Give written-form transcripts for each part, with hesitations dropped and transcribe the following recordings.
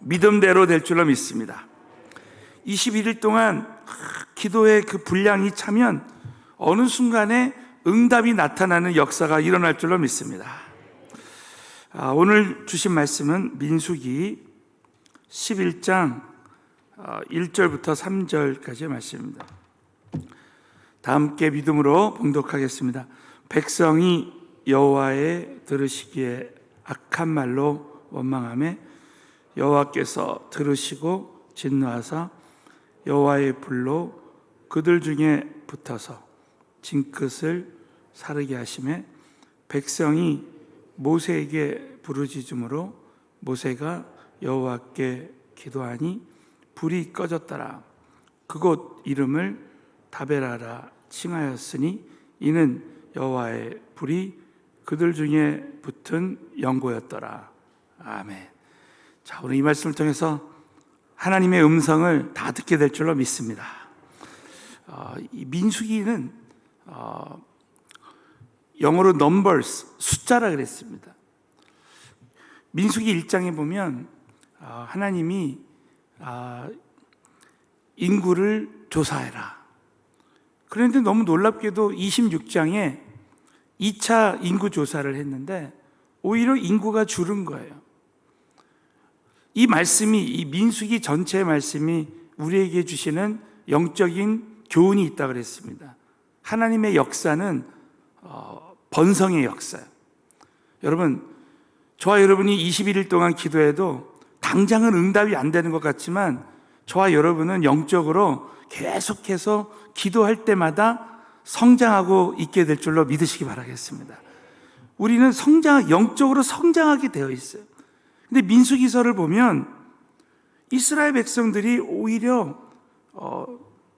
믿음대로 될 줄로 믿습니다. 21일 동안 기도의 그 분량이 차면 어느 순간에 응답이 나타나는 역사가 일어날 줄로 믿습니다. 오늘 주신 말씀은 민수기 11장 1절부터 3절까지의 말씀입니다. 다 함께 믿음으로 봉독하겠습니다. 백성이 여호와의 들으시기에 악한 말로 원망하며 여호와께서 들으시고 진노하사 여호와의 불로 그들 중에 붙어서 징끝을 사르게 하시매 백성이 모세에게 부르짖음으로 모세가 여호와께 기도하니 불이 꺼졌더라. 그곳 이름을 다베라라 칭하였으니 이는 여호와의 불이 그들 중에 붙은 연고였더라. 아멘. 자, 오늘 이 말씀을 통해서 하나님의 음성을 다 듣게 될 줄로 믿습니다. 이 민수기는 영어로 numbers, 숫자라 그랬습니다. 민수기 1장에 보면 하나님이 인구를 조사해라. 그런데 너무 놀랍게도 26장에 2차 인구 조사를 했는데 오히려 인구가 줄은 거예요. 이 말씀이, 이 민수기 전체의 말씀이 우리에게 주시는 영적인 교훈이 있다고 그랬습니다. 하나님의 역사는 번성의 역사예요. 여러분, 저와 여러분이 21일 동안 기도해도 당장은 응답이 안 되는 것 같지만 저와 여러분은 영적으로 계속해서 기도할 때마다 성장하고 있게 될 줄로 믿으시기 바라겠습니다. 우리는 영적으로 성장하게 되어 있어요. 근데 민수기서를 보면 이스라엘 백성들이 오히려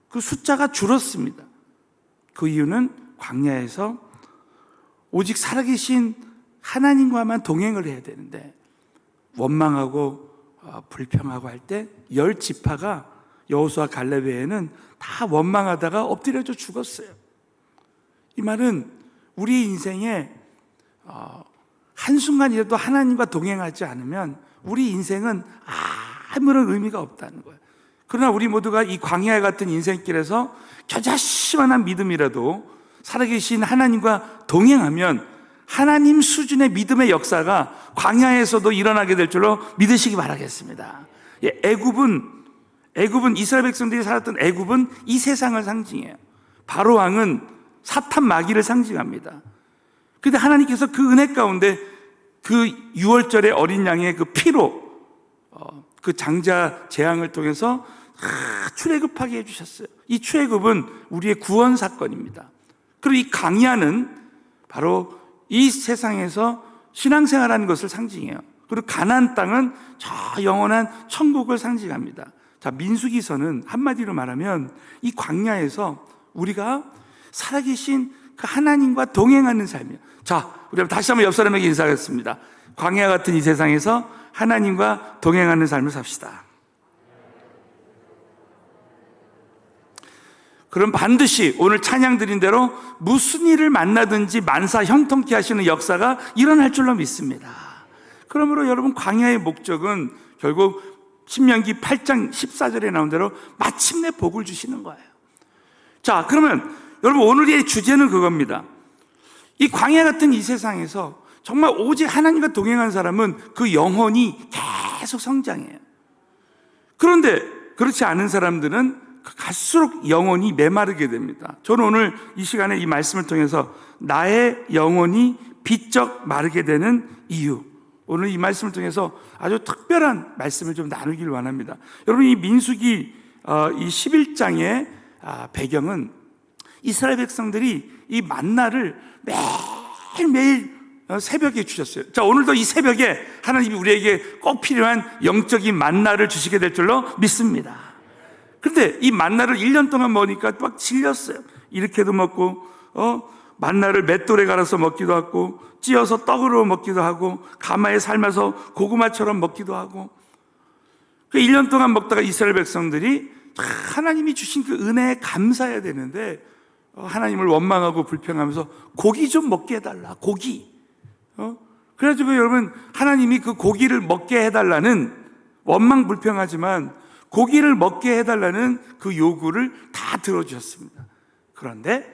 그 숫자가 줄었습니다. 그 이유는 광야에서 오직 살아계신 하나님과만 동행을 해야 되는데 원망하고 불평하고 할 때 10지파가 여호수아 갈렙 외에는 다 원망하다가 엎드려져 죽었어요. 이 말은 우리 인생에 한순간이라도 하나님과 동행하지 않으면 우리 인생은 아무런 의미가 없다는 거예요. 그러나 우리 모두가 이 광야 같은 인생길에서 겨자씨만한 믿음이라도 살아계신 하나님과 동행하면 하나님 수준의 믿음의 역사가 광야에서도 일어나게 될 줄로 믿으시기 바라겠습니다. 애굽은 이스라엘 백성들이 살았던 애굽은 이 세상을 상징해요. 바로 왕은 사탄 마귀를 상징합니다. 그런데 하나님께서 그 은혜 가운데 그 6월절의 어린 양의 그 피로 그 장자 재앙을 통해서 출애굽하게 해주셨어요. 이 출애굽은 우리의 구원 사건입니다. 그리고 이 광야는 바로 이 세상에서 신앙생활하는 것을 상징해요. 그리고 가나안 땅은 저 영원한 천국을 상징합니다. 자, 민수기서는 한마디로 말하면 이 광야에서 우리가 살아계신 그 하나님과 동행하는 삶이에요. 자, 우리 다시 한번 옆 사람에게 인사하겠습니다. 광야 같은 이 세상에서 하나님과 동행하는 삶을 삽시다. 그럼 반드시 오늘 찬양 드린 대로 무슨 일을 만나든지 만사 형통케 하시는 역사가 일어날 줄로 믿습니다. 그러므로 여러분, 광야의 목적은 결국 신명기 8장 14절에 나온 대로 마침내 복을 주시는 거예요. 자, 그러면 여러분, 오늘의 주제는 그겁니다. 이 광야 같은 이 세상에서 정말 오직 하나님과 동행한 사람은 그 영혼이 계속 성장해요. 그런데 그렇지 않은 사람들은 갈수록 영혼이 메마르게 됩니다. 저는 오늘 이 시간에 이 말씀을 통해서 나의 영혼이 비쩍 마르게 되는 이유, 오늘 이 말씀을 통해서 아주 특별한 말씀을 좀 나누길 원합니다. 여러분, 이 민수기 이 11장의 배경은 이스라엘 백성들이 이 만나를 매일매일 새벽에 주셨어요. 자, 오늘도 이 새벽에 하나님이 우리에게 꼭 필요한 영적인 만나를 주시게 될 줄로 믿습니다. 그런데 이 만나를 1년 동안 먹으니까 막 질렸어요. 이렇게도 먹고 만나를 맷돌에 갈아서 먹기도 하고 찧어서 떡으로 먹기도 하고 가마에 삶아서 고구마처럼 먹기도 하고, 그 1년 동안 먹다가 이스라엘 백성들이 하나님이 주신 그 은혜에 감사해야 되는데 하나님을 원망하고 불평하면서 고기 좀 먹게 해달라, 고기. 그래가지고 여러분, 하나님이 그 고기를 먹게 해달라는 원망 불평하지만 고기를 먹게 해달라는 그 요구를 다 들어주셨습니다. 그런데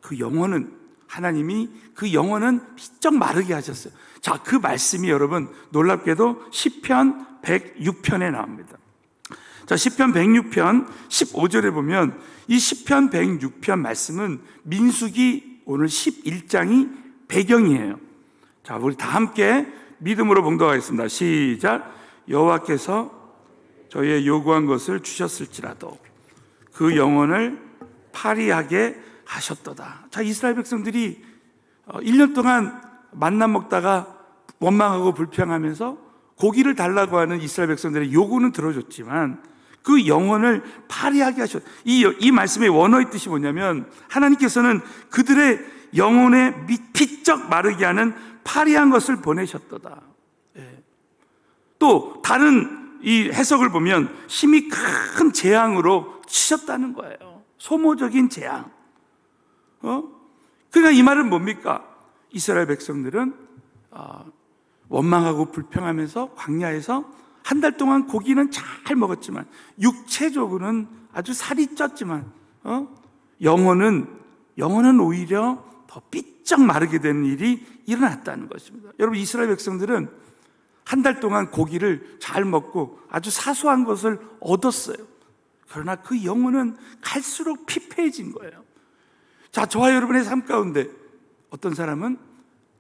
그 영혼은, 하나님이 그 영혼은 비쩍 마르게 하셨어요. 자, 그 말씀이 여러분 놀랍게도 시편 106편에 나옵니다. 자, 시편 106편 15절에 보면 이 시편 106편 말씀은 민수기 오늘 11장이 배경이에요. 자, 우리 다 함께 믿음으로 봉독하겠습니다. 시작. 여호와께서 저희의 요구한 것을 주셨을지라도 그 영혼을 파리하게 하셨도다. 자, 이스라엘 백성들이 1년 동안 만나 먹다가 원망하고 불평하면서 고기를 달라고 하는 이스라엘 백성들의 요구는 들어줬지만 그 영혼을 파리하게 하셨다. 이 말씀의 원어의 뜻이 뭐냐면 하나님께서는 그들의 영혼에 피쩍 마르게 하는 파리한 것을 보내셨도다. 또 다른 이 해석을 보면 힘이 큰 재앙으로 치셨다는 거예요. 소모적인 재앙. 그러니까 이 말은 뭡니까? 이스라엘 백성들은 원망하고 불평하면서 광야에서 한 달 동안 고기는 잘 먹었지만 육체적으로는 아주 살이 쪘지만 영혼은 오히려 더 삐쩍 마르게 되는 일이 일어났다는 것입니다. 여러분, 이스라엘 백성들은 한 달 동안 고기를 잘 먹고 아주 사소한 것을 얻었어요. 그러나 그 영혼은 갈수록 피폐해진 거예요. 자, 저와 여러분의 삶 가운데 어떤 사람은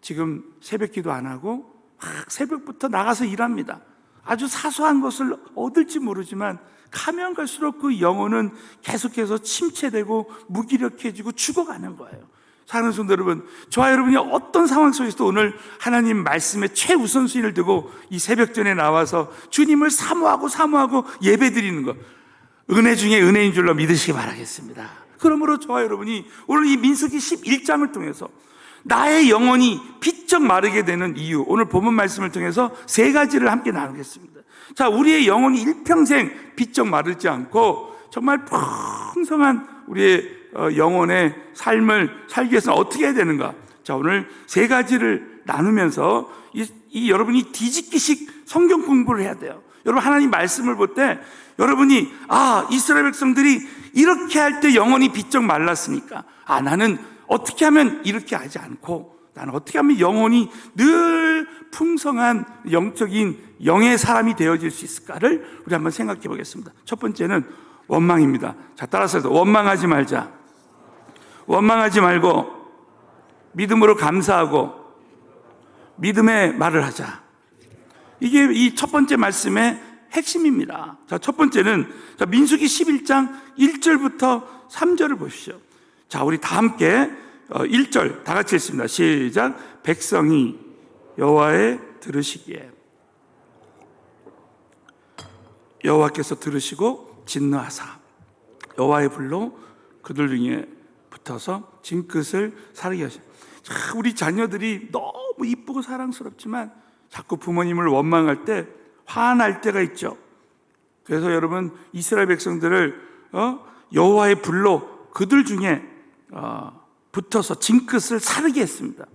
지금 새벽 기도 안 하고 막 새벽부터 나가서 일합니다. 아주 사소한 것을 얻을지 모르지만 가면 갈수록 그 영혼은 계속해서 침체되고 무기력해지고 죽어가는 거예요. 사랑하는 성도 여러분, 저와 여러분이 어떤 상황 속에서도 오늘 하나님 말씀에 최우선순위를 두고 이 새벽전에 나와서 주님을 사모하고 예배드리는 것, 은혜 중에 은혜인 줄로 믿으시기 바라겠습니다. 그러므로 저와 여러분이 오늘 이 민수기 11장을 통해서 나의 영혼이 피쩍 마르게 되는 이유, 오늘 본문 말씀을 통해서 세 가지를 함께 나누겠습니다. 자, 우리의 영혼이 일평생 피쩍 마르지 않고 정말 풍성한 우리의 영혼의 삶을 살기 위해서는 어떻게 해야 되는가? 자, 오늘 세 가지를 나누면서 이 여러분이 뒤집기식 성경 공부를 해야 돼요. 여러분, 하나님 말씀을 볼 때 여러분이 이스라엘 백성들이 이렇게 할 때 영혼이 비쩍 말랐으니까 나는 어떻게 하면 이렇게 하지 않고 나는 어떻게 하면 영혼이 늘 풍성한 영적인 영의 사람이 되어질 수 있을까를 우리 한번 생각해 보겠습니다. 첫 번째는 원망입니다. 자, 따라서 해서 원망하지 말자. 원망하지 말고 믿음으로 감사하고 믿음의 말을 하자. 이게 이 첫 번째 말씀의 핵심입니다. 자, 첫 번째는 민수기 11장 1절부터 3절을 보십시오. 자, 우리 다 함께 1절 다 같이 읽습니다. 시작. 백성이 여호와의 들으시기에 여호와께서 들으시고 진노하사 여호와의 불로 그들 중에 붙어서 징끝을 사르게 하시오. 우리 자녀들이 너무 이쁘고 사랑스럽지만 자꾸 부모님을 원망할 때 화날 때가 있죠. 그래서 여러분, 이스라엘 백성들을 여호와의 불로 그들 중에 붙어서 징끝을 사르게 했습니다.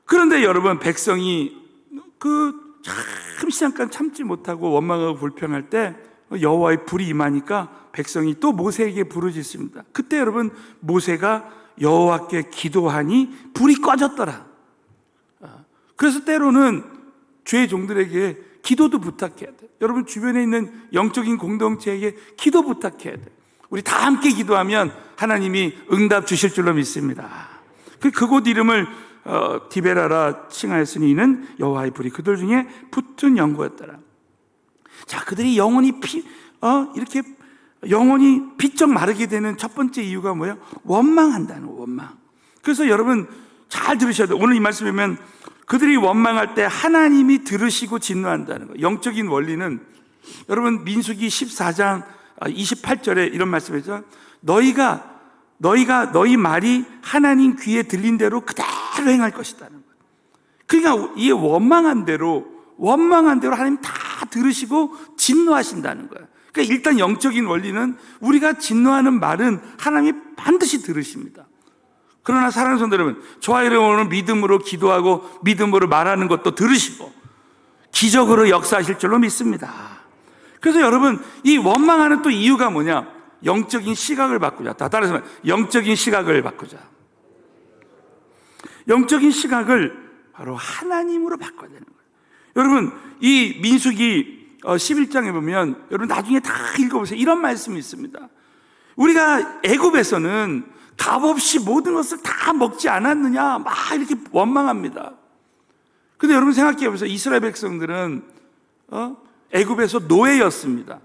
그런데 여러분, 백성이 참 시간간 참지 못하고 원망하고 불평할 때 여호와의 불이 임하니까 백성이 또 모세에게 부르짖습니다. 그때 여러분, 모세가 여호와께 기도하니 불이 꺼졌더라. 그래서 때로는 죄의 종들에게 기도도 부탁해야 돼요. 여러분, 주변에 있는 영적인 공동체에게 기도 부탁해야 돼요. 우리 다 함께 기도하면 하나님이 응답 주실 줄로 믿습니다. 그곳 이름을 디베라라 칭하였으니 이는 여호와의 불이 그들 중에 붙은 연고였더라. 자, 그들이 이렇게 영혼이 비쩍 마르게 되는 첫 번째 이유가 뭐예요? 원망한다는 원망. 그래서 여러분 잘 들으셔야 돼요. 오늘 이 말씀 보면 그들이 원망할 때 하나님이 들으시고 진노한다는 거예요. 영적인 원리는 여러분, 민수기 14장 28절에 이런 말씀이죠. 너희가 너희 말이 하나님 귀에 들린 대로 그대로 행할 것이다는 거예요. 그러니까 이 원망한 대로 하나님 다 들으시고 진노하신다는 거예요. 그러니까 일단 영적인 원리는 우리가 진노하는 말은 하나님이 반드시 들으십니다. 그러나 사랑하는 성도 여러분, 저와 여러분은 믿음으로 기도하고 믿음으로 말하는 것도 들으시고 기적으로 역사하실 줄로 믿습니다. 그래서 여러분, 이 원망하는 또 이유가 뭐냐? 영적인 시각을 바꾸자. 다 따라서 영적인 시각을 바꾸자. 영적인 시각을 바로 하나님으로 바꿔야 되는 거예요. 여러분, 이 민수기 11장에 보면 여러분 나중에 다 읽어보세요. 이런 말씀이 있습니다. 우리가 애굽에서는 값없이 모든 것을 다 먹지 않았느냐 막 이렇게 원망합니다. 근데 여러분 생각해 보세요. 이스라엘 백성들은 애굽에서 노예였습니다.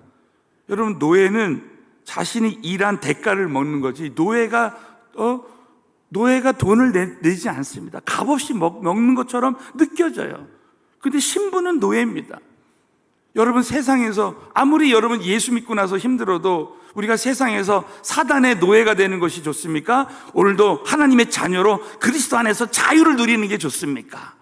여러분, 노예는 자신이 일한 대가를 먹는 거지, 노예가 돈을 내지 않습니다. 값없이 먹는 것처럼 느껴져요. 근데 신부는 노예입니다. 여러분, 세상에서 아무리 여러분 예수 믿고 나서 힘들어도 우리가 세상에서 사단의 노예가 되는 것이 좋습니까? 오늘도 하나님의 자녀로 그리스도 안에서 자유를 누리는 게 좋습니까?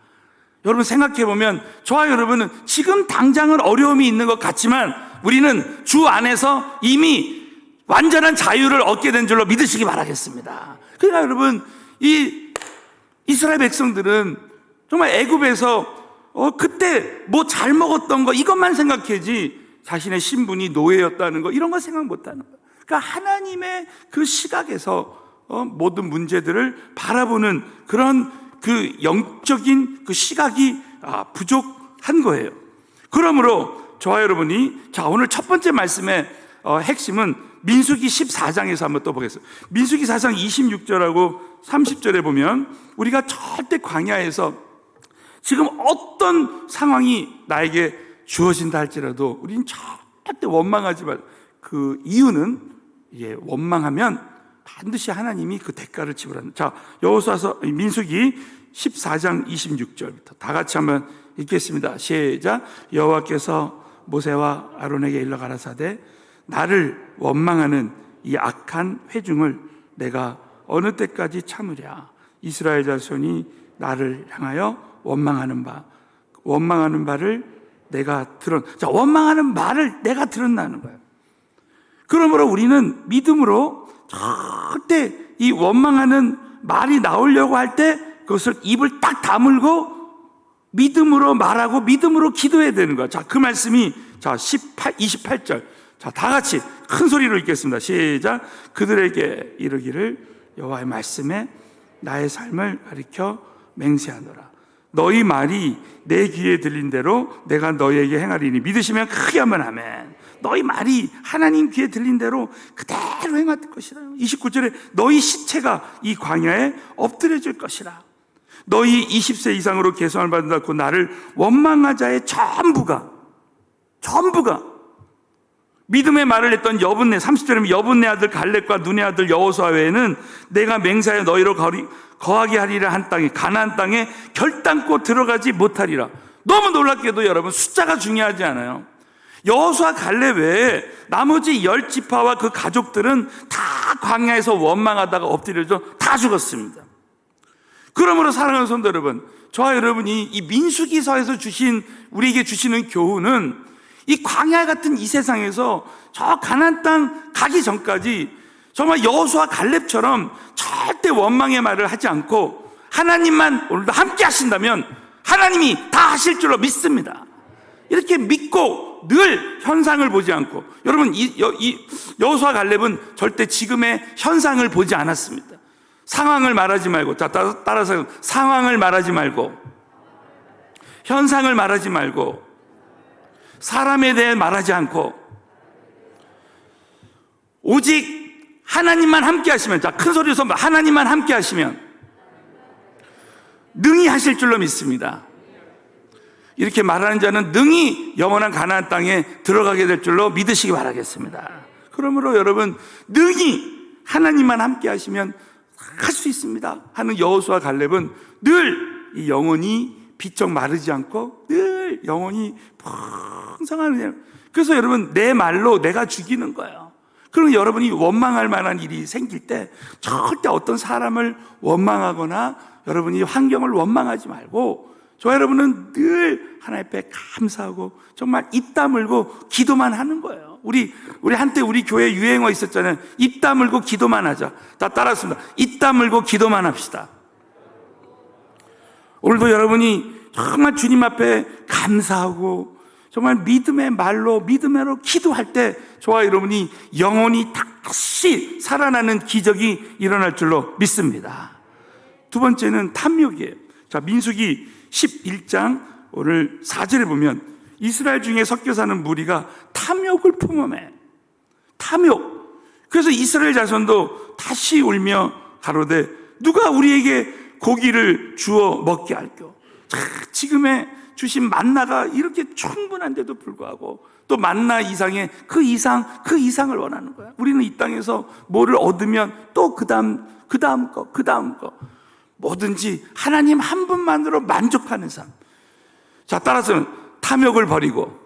여러분 생각해 보면 저와 여러분은 지금 당장은 어려움이 있는 것 같지만 우리는 주 안에서 이미 완전한 자유를 얻게 된 줄로 믿으시기 바라겠습니다. 그러니까 여러분, 이 이스라엘 백성들은 정말 애굽에서 그때 뭐 잘 먹었던 거 이것만 생각하지 자신의 신분이 노예였다는 거 이런 거 생각 못하는 거예요. 그러니까 하나님의 그 시각에서 모든 문제들을 바라보는 그런 그 영적인 그 시각이 부족한 거예요. 그러므로 저와 여러분이 오늘 첫 번째 말씀의 핵심은 민수기 14장에서 한번 또 보겠습니다. 민수기 4장 26절하고 30절에 보면 우리가 절대 광야에서 지금 어떤 상황이 나에게 주어진다 할지라도 우리는 절대 원망하지 말. 그 이유는 원망하면 반드시 하나님이 그 대가를 지불한다. 자, 여호수아서 민수기 14장 26절부터 다 같이 한번 읽겠습니다. 시작. 여호와께서 모세와 아론에게 일러 가라사대 나를 원망하는 이 악한 회중을 내가 어느 때까지 참으랴. 이스라엘 자손이 나를 향하여 원망하는 바를 내가 원망하는 말을 내가 들었나는 거예요. 그러므로 우리는 믿음으로 절대 이 원망하는 말이 나오려고 할 때 그것을 입을 딱 다물고 믿음으로 말하고 믿음으로 기도해야 되는 거야. 자, 그 말씀이 28절. 자, 다 같이 큰 소리로 읽겠습니다. 시작. 그들에게 이르기를 여호와의 말씀에 나의 삶을 가리켜 맹세하노라. 너희 말이 내 귀에 들린 대로 내가 너희에게 행하리니 믿으시면 크게 한번 아멘. 너희 말이 하나님 귀에 들린 대로 그대로 행할 것이라. 29절에 너희 시체가 이 광야에 엎드려질 것이라. 너희 20세 이상으로 계성을 받는다 고 나를 원망한 자의 전부가 믿음의 말을 했던 여분네, 30절이면 여분네 아들 갈렙과 눈의 아들 여호수아 외에는 내가 맹세하여 너희로 거하게 하리라 한 땅에 가나안 땅에 결단코 들어가지 못하리라. 너무 놀랍게도 여러분 숫자가 중요하지 않아요. 여호수아 갈렙 외에 나머지 10지파와 그 가족들은 다 광야에서 원망하다가 엎드려져 다 죽었습니다. 그러므로 사랑하는 성도 여러분, 저와 여러분이 이 민수기서에서 우리에게 주시는 교훈은 이 광야 같은 이 세상에서 저 가나안 땅 가기 전까지 정말 여호수아 갈렙처럼 절대 원망의 말을 하지 않고 하나님만 오늘도 함께 하신다면 하나님이 다 하실 줄로 믿습니다. 이렇게 믿고 늘 현상을 보지 않고, 여러분 이 여호수아 갈렙은 절대 지금의 현상을 보지 않았습니다. 상황을 말하지 말고, 따라서 상황을 말하지 말고, 현상을 말하지 말고, 사람에 대해 말하지 않고, 오직 하나님만 함께 하시면, 큰 소리로 하나님만 함께 하시면 능히 하실 줄로 믿습니다. 이렇게 말하는 자는 능히 영원한 가나안 땅에 들어가게 될 줄로 믿으시기 바라겠습니다. 그러므로 여러분, 능히 하나님만 함께 하시면 할 수 있습니다 하는 여호수아 갈렙은 늘 이 영혼이 비쩍 마르지 않고 늘 영혼이 풍성한 은혜를. 그래서 여러분, 내 말로 내가 죽이는 거예요. 그럼 여러분이 원망할 만한 일이 생길 때 절대 어떤 사람을 원망하거나 여러분이 환경을 원망하지 말고, 저 여러분은 늘 하나님 앞에 감사하고 정말 입 다물고 기도만 하는 거예요. 우리 한때 우리 교회 유행어 있었잖아요. 입 다물고 기도만 하자. 다 따라했습니다. 입 다물고 기도만 합시다. 오늘도 여러분이 정말 주님 앞에 감사하고 정말 믿음의 말로 믿음으로 기도할 때 저와 여러분이 영혼이 다시 살아나는 기적이 일어날 줄로 믿습니다. 두 번째는 탐욕이에요. 자, 민수기 11장 오늘 4절에 보면 이스라엘 중에 섞여 사는 무리가 탐욕을 품음에 탐욕. 그래서 이스라엘 자손도 다시 울며 가로되 누가 우리에게 고기를 주어 먹게 할까? 지금의 주신 만나가 이렇게 충분한데도 불구하고 또 만나 이상의 그 이상을 원하는 거야. 우리는 이 땅에서 뭐를 얻으면 또 그 다음 거 뭐든지 하나님 한 분만으로 만족하는 삶. 자, 따라서 탐욕을 버리고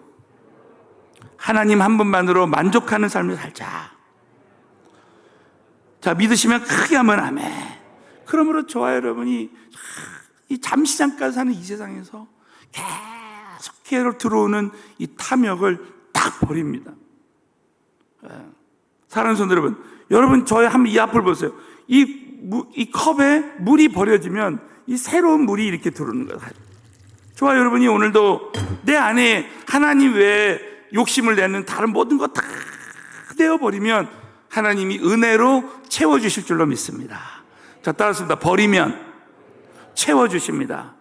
하나님 한 분만으로 만족하는 삶을 살자. 자, 믿으시면 크게 하면 아멘. 그러므로 저와 여러분이 이 잠시 잠깐 사는 이 세상에서 계속해서 들어오는 이 탐욕을 딱 버립니다. 사랑하는 성도 여러분 저의 한번 이 앞을 보세요. 이 컵에 물이 버려지면 이 새로운 물이 이렇게 들어오는 거예요. 저와 여러분이 오늘도 내 안에 하나님 외에 욕심을 내는 다른 모든 거 다 내어버리면 하나님이 은혜로 채워주실 줄로 믿습니다. 자, 따라서 버리면 채워주십니다.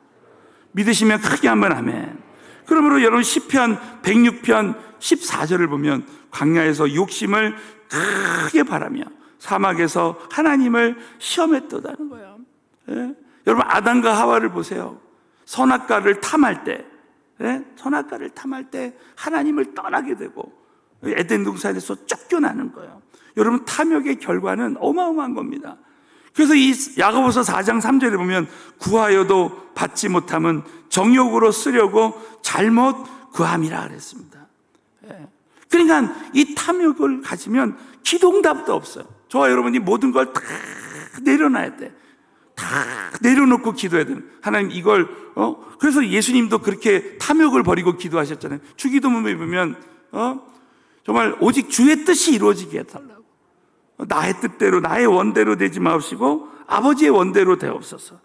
믿으시면 크게 한번 아멘. 그러므로 여러분 시편 106편 14절을 보면 광야에서 욕심을 크게 바라며 사막에서 하나님을 시험했다는 거예요. 예? 여러분 아담과 하와를 보세요. 선악과를 탐할 때, 예? 선악과를 탐할 때 하나님을 떠나게 되고 에덴 동산에서 쫓겨나는 거예요. 여러분 탐욕의 결과는 어마어마한 겁니다. 그래서 이 야고보서 4장 3절에 보면 구하여도 받지 못함은 정욕으로 쓰려고 잘못 구함이라 그랬습니다. 예. 그러니까 이 탐욕을 가지면 기도응답도 없어요. 저와 여러분이 모든 걸 다 내려놔야 돼. 다 내려놓고 기도해야 돼요. 하나님 이걸 그래서 예수님도 그렇게 탐욕을 버리고 기도하셨잖아요. 주기도문에 보면 정말 오직 주의 뜻이 이루어지게 해달라고. 나의 뜻대로 나의 원대로 되지 마시고 아버지의 원대로 되옵소서.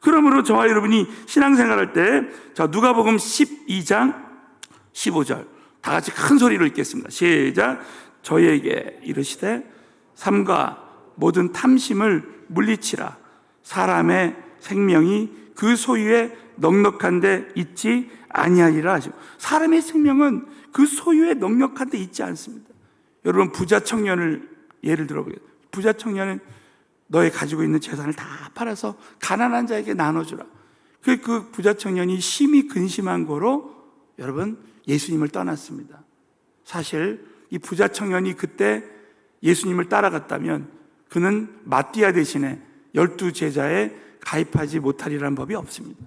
그러므로 저와 여러분이 신앙생활할 때 자, 누가복음 12장 15절 다 같이 큰 소리로 읽겠습니다. 시작. 저희에게 이르시되 삼가 모든 탐심을 물리치라. 사람의 생명이 그 소유에 넉넉한 데 있지 아니하리라 하시고, 사람의 생명은 그 소유에 넉넉한 데 있지 않습니다. 여러분 부자 청년을 예를 들어보겠습니다. 부자 청년은 너의 가지고 있는 재산을 다 팔아서 가난한 자에게 나눠주라. 그 부자 청년이 심히 근심한 거로 여러분 예수님을 떠났습니다. 사실 이 부자 청년이 그때 예수님을 따라갔다면 그는 마띠아 대신에 12제자에 가입하지 못하리라는 법이 없습니다.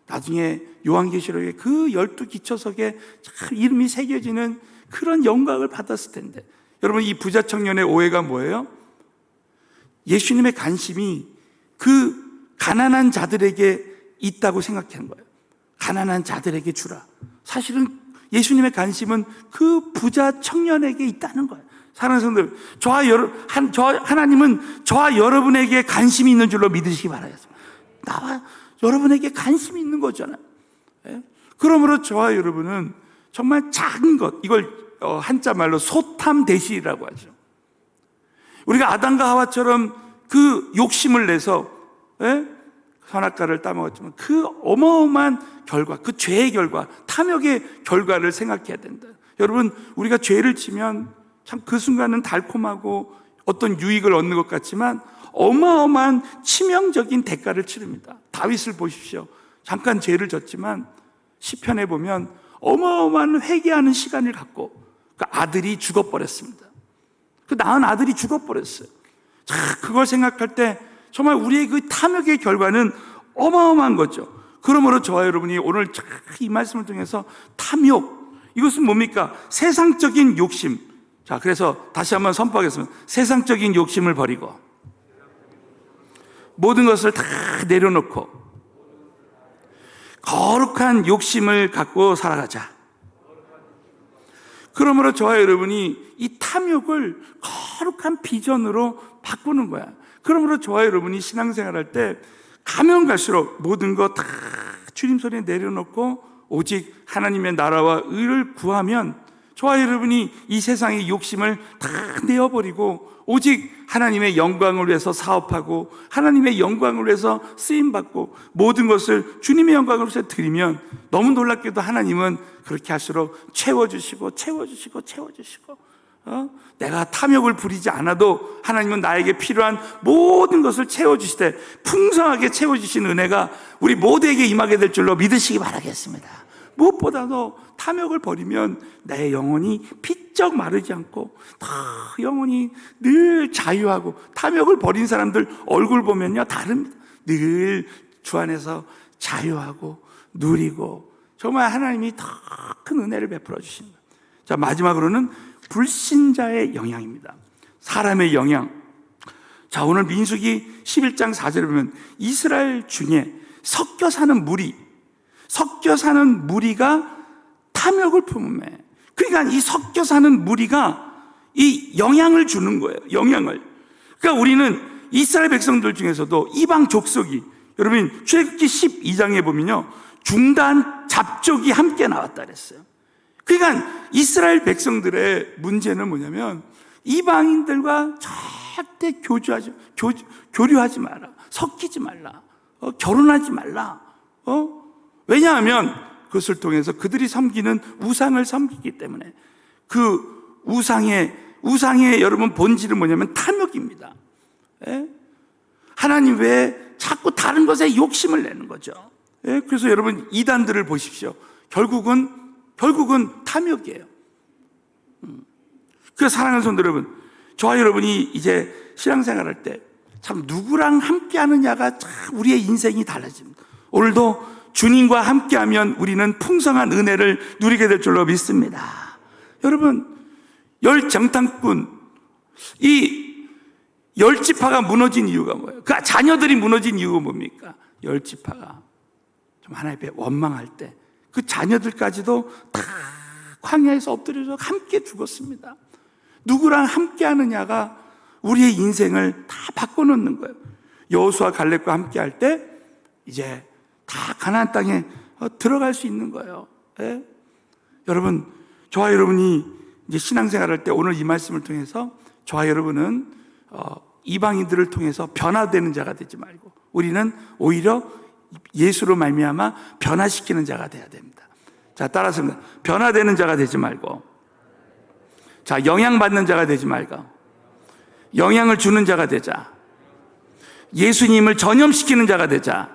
나중에 요한계시록의 그 12기초석에 참 이름이 새겨지는 그런 영광을 받았을 텐데, 여러분 이 부자 청년의 오해가 뭐예요? 예수님의 관심이 그 가난한 자들에게 있다고 생각한 거예요. 가난한 자들에게 주라. 사실은 예수님의 관심은 그 부자 청년에게 있다는 거예요. 사랑하는 성도들, 하나님은 저와 여러분에게 관심이 있는 줄로 믿으시기 바라겠습니다. 나와 여러분에게 관심이 있는 거잖아요. 예? 그러므로 저와 여러분은 정말 작은 것, 이걸 한자 말로 소탐대실이라고 하죠. 우리가 아담과 하와처럼 그 욕심을 내서 선악과를 따먹었지만 그 어마어마한 결과, 그 죄의 결과, 탐욕의 결과를 생각해야 된다. 여러분 우리가 죄를 지면 참 그 순간은 달콤하고 어떤 유익을 얻는 것 같지만 어마어마한 치명적인 대가를 치릅니다. 다윗을 보십시오. 잠깐 죄를 졌지만 시편에 보면 어마어마한 회개하는 시간을 갖고 그 아들이 죽어버렸습니다. 그 낳은 아들이 죽어버렸어요. 자, 그걸 생각할 때 정말 우리의 그 탐욕의 결과는 어마어마한 거죠. 그러므로 저와 여러분이 오늘 이 말씀을 통해서 탐욕, 이것은 뭡니까? 세상적인 욕심. 자, 그래서 다시 한번 선포하겠습니다. 세상적인 욕심을 버리고 모든 것을 다 내려놓고 거룩한 욕심을 갖고 살아가자. 그러므로 저와 여러분이 이 탐욕을 거룩한 비전으로 바꾸는 거야. 그러므로 저와 여러분이 신앙생활할 때 가면 갈수록 모든 거 다 주님 손에 내려놓고 오직 하나님의 나라와 의를 구하면 저와 여러분이 이 세상의 욕심을 다 내어버리고 오직 하나님의 영광을 위해서 사업하고 하나님의 영광을 위해서 쓰임받고 모든 것을 주님의 영광을 위해서 드리면 너무 놀랍게도 하나님은 그렇게 할수록 채워주시고 내가 탐욕을 부리지 않아도 하나님은 나에게 필요한 모든 것을 채워주시되 풍성하게 채워주신 은혜가 우리 모두에게 임하게 될 줄로 믿으시기 바라겠습니다. 무엇보다도 탐욕을 버리면 내 영혼이 피쩍 마르지 않고 다 영혼이 늘 자유하고, 탐욕을 버린 사람들 얼굴 보면요 다릅니다. 늘 주 안에서 자유하고 누리고 정말 하나님이 더 큰 은혜를 베풀어 주십니다. 자, 마지막으로는 불신자의 영향입니다. 사람의 영향. 자, 오늘 민수기 11장 4절에 보면 이스라엘 중에 섞여 사는 무리가 탐욕을 품음에, 그러니까 이 섞여 사는 무리가 이 영향을 주는 거예요. 영향을. 그러니까 우리는 이스라엘 백성들 중에서도 이방 족속이, 여러분 출애굽기 12장에 보면요 중단 잡족이 함께 나왔다 그랬어요. 그러니까 이스라엘 백성들의 문제는 뭐냐면 이방인들과 절대 교류하지 마라, 섞이지 말라, 결혼하지 말라. 왜냐하면 그것을 통해서 그들이 섬기는 우상을 섬기기 때문에, 그 우상의 여러분 본질은 뭐냐면 탐욕입니다. 예? 하나님 외에 자꾸 다른 것에 욕심을 내는 거죠. 예? 그래서 여러분 이단들을 보십시오. 결국은 탐욕이에요. 그래서 사랑하는 성도 여러분, 저와 여러분이 이제 신앙생활할 때 참 누구랑 함께 하느냐가 참 우리의 인생이 달라집니다. 오늘도 주님과 함께하면 우리는 풍성한 은혜를 누리게 될 줄로 믿습니다. 여러분, 열정탐꾼, 이 열지파가 무너진 이유가 뭐예요? 그 자녀들이 무너진 이유가 뭡니까? 열지파가 좀 하나님 앞에 원망할 때 그 자녀들까지도 다 광야에서 엎드려서 함께 죽었습니다. 누구랑 함께 하느냐가 우리의 인생을 다 바꿔놓는 거예요. 여호수아 갈렙과 함께 할 때 이제 다 가나안 땅에 들어갈 수 있는 거예요. 예? 여러분, 저와 여러분이 이제 신앙생활할 때 오늘 이 말씀을 통해서 저와 여러분은 이방인들을 통해서 변화되는 자가 되지 말고 우리는 오히려 예수로 말미암아 변화시키는 자가 돼야 됩니다. 자, 따라서 변화되는 자가 되지 말고, 자, 영향받는 자가 되지 말고 영향을 주는 자가 되자. 예수님을 전염시키는 자가 되자.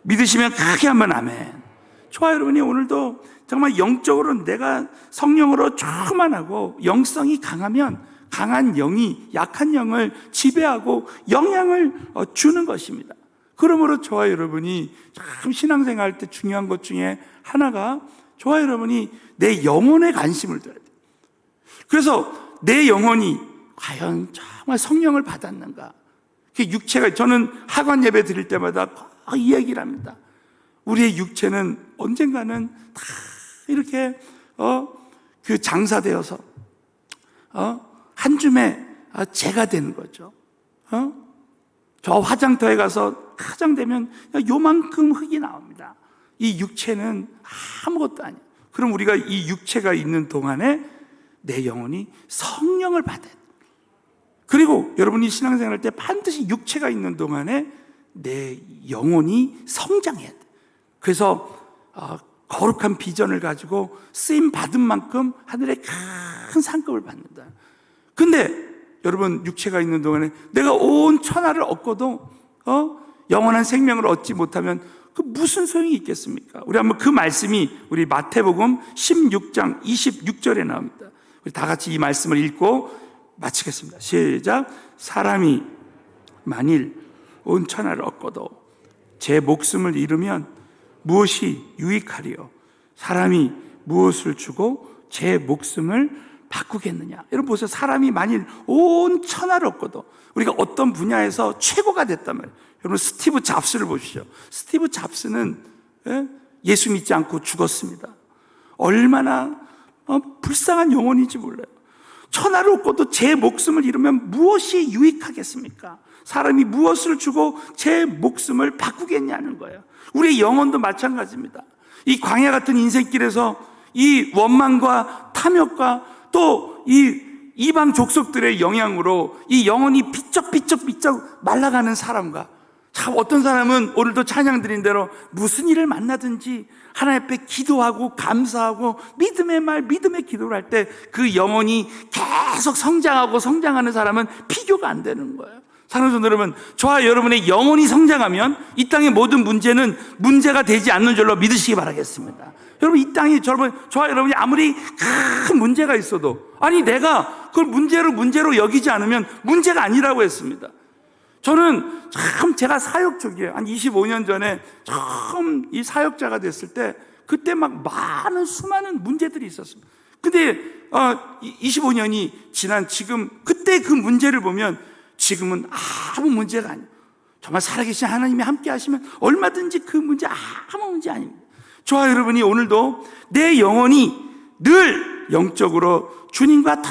믿으시면 크게 한번 아멘. 저와 여러분이 오늘도 정말 영적으로 내가 성령으로 충만하고 영성이 강하면 강한 영이 약한 영을 지배하고 영향을 주는 것입니다. 그러므로 저와 여러분이 참 신앙생활 할 때 중요한 것 중에 하나가 저와 여러분이 내 영혼에 관심을 둬야 돼요. 그래서 내 영혼이 과연 정말 성령을 받았는가? 육체가, 저는 학원 예배 드릴 때마다 이 얘기를 합니다. 우리의 육체는 언젠가는 다 이렇게 그 장사되어서 한 줌의 재가 되는 거죠. 저 화장터에 가서 화장되면 요만큼 흙이 나옵니다. 이 육체는 아무것도 아니에요. 그럼 우리가 이 육체가 있는 동안에 내 영혼이 성령을 받아야 돼요. 그리고 여러분이 신앙생활 할 때 반드시 육체가 있는 동안에 내 영혼이 성장해야 돼요. 그래서 거룩한 비전을 가지고 쓰임 받은 만큼 하늘의 큰 상급을 받는다. 근데 여러분, 육체가 있는 동안에 내가 온 천하를 얻고도 영원한 생명을 얻지 못하면 그 무슨 소용이 있겠습니까? 우리 한번 그 말씀이 우리 마태복음 16장 26절에 나옵니다. 우리 다 같이 이 말씀을 읽고 마치겠습니다. 시작. 사람이 만일 온 천하를 얻고도 제 목숨을 잃으면 무엇이 유익하리요? 사람이 무엇을 주고 제 목숨을 바꾸겠느냐? 여러분 보세요. 사람이 만일 온 천하를 얻고도, 우리가 어떤 분야에서 최고가 됐단 말이에요. 여러분 스티브 잡스를 보십시오. 스티브 잡스는 예수 믿지 않고 죽었습니다. 얼마나 불쌍한 영혼인지 몰라요. 천하를 얻고도 제 목숨을 잃으면 무엇이 유익하겠습니까? 사람이 무엇을 주고 제 목숨을 바꾸겠냐는 거예요. 우리의 영혼도 마찬가지입니다. 이 광야 같은 인생길에서 이 원망과 탐욕과 또 이 이방 족속들의 영향으로 이 영혼이 비쩍비쩍 말라가는 사람과, 참 어떤 사람은 오늘도 찬양 드린 대로 무슨 일을 만나든지 하나님 앞에 기도하고 감사하고 믿음의 말, 믿음의 기도를 할 때 그 영혼이 계속 성장하는 사람은 비교가 안 되는 거예요. 사랑하는 성도 여러분, 저와 여러분의 영혼이 성장하면 이 땅의 모든 문제는 문제가 되지 않는 줄로 믿으시기 바라겠습니다. 여러분, 이 땅에 저와 여러분이 아무리 큰 문제가 있어도, 아니 내가 그걸 문제로 여기지 않으면 문제가 아니라고 했습니다. 저는 참 제가 사역 초기에 한 25년 전에 처음 이 사역자가 됐을 때 그때 막 수많은 문제들이 있었습니다. 근데 25년이 지난 지금 그때 그 문제를 보면 지금은 아무 문제가 아니에요. 정말 살아계신 하나님이 함께 하시면 얼마든지 그 문제 아무 문제 아닙니다. 저와 여러분이 오늘도 내 영혼이 늘 영적으로 주님과 더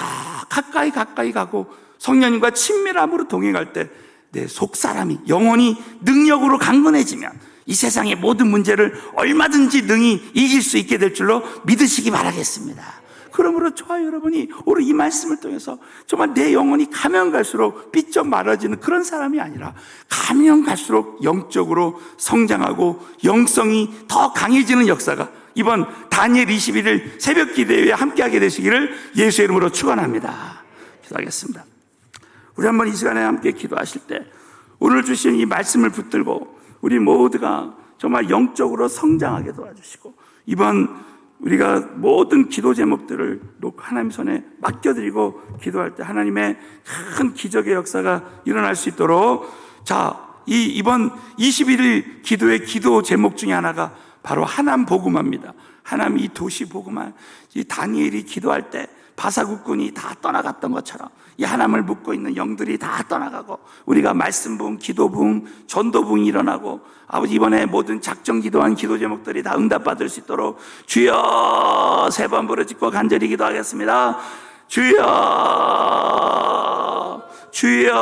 가까이 가고 성령님과 친밀함으로 동행할 때 내 속사람이 영혼이 능력으로 강건해지면 이 세상의 모든 문제를 얼마든지 능히 이길 수 있게 될 줄로 믿으시기 바라겠습니다. 그러므로 저와 여러분이 오늘 이 말씀을 통해서 정말 내 영혼이 가면 갈수록 삐쩍 말아지는 그런 사람이 아니라 가면 갈수록 영적으로 성장하고 영성이 더 강해지는 역사가 이번 다니엘 21일 새벽 기도회에 함께하게 되시기를 예수의 이름으로 축원합니다. 기도하겠습니다. 우리 한번 이 시간에 함께 기도하실 때 오늘 주신 이 말씀을 붙들고 우리 모두가 정말 영적으로 성장하게 도와주시고, 이번 우리가 모든 기도 제목들을 놓고 하나님 손에 맡겨드리고 기도할 때 하나님의 큰 기적의 역사가 일어날 수 있도록, 이번 21일 기도의 기도 제목 중에 하나가 바로 하남 복음화입니다. 하남 이 도시 복음화, 이 다니엘이 기도할 때 바사국군이 다 떠나갔던 것처럼 이 하나님을 묻고 있는 영들이 다 떠나가고 우리가 말씀 부흥, 기도 부흥, 전도 부흥이 일어나고, 아버지 이번에 모든 작정 기도한 기도 제목들이 다 응답받을 수 있도록 주여 3번 부르짖고 간절히 기도하겠습니다. 주여, 주여,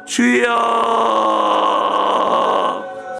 주여,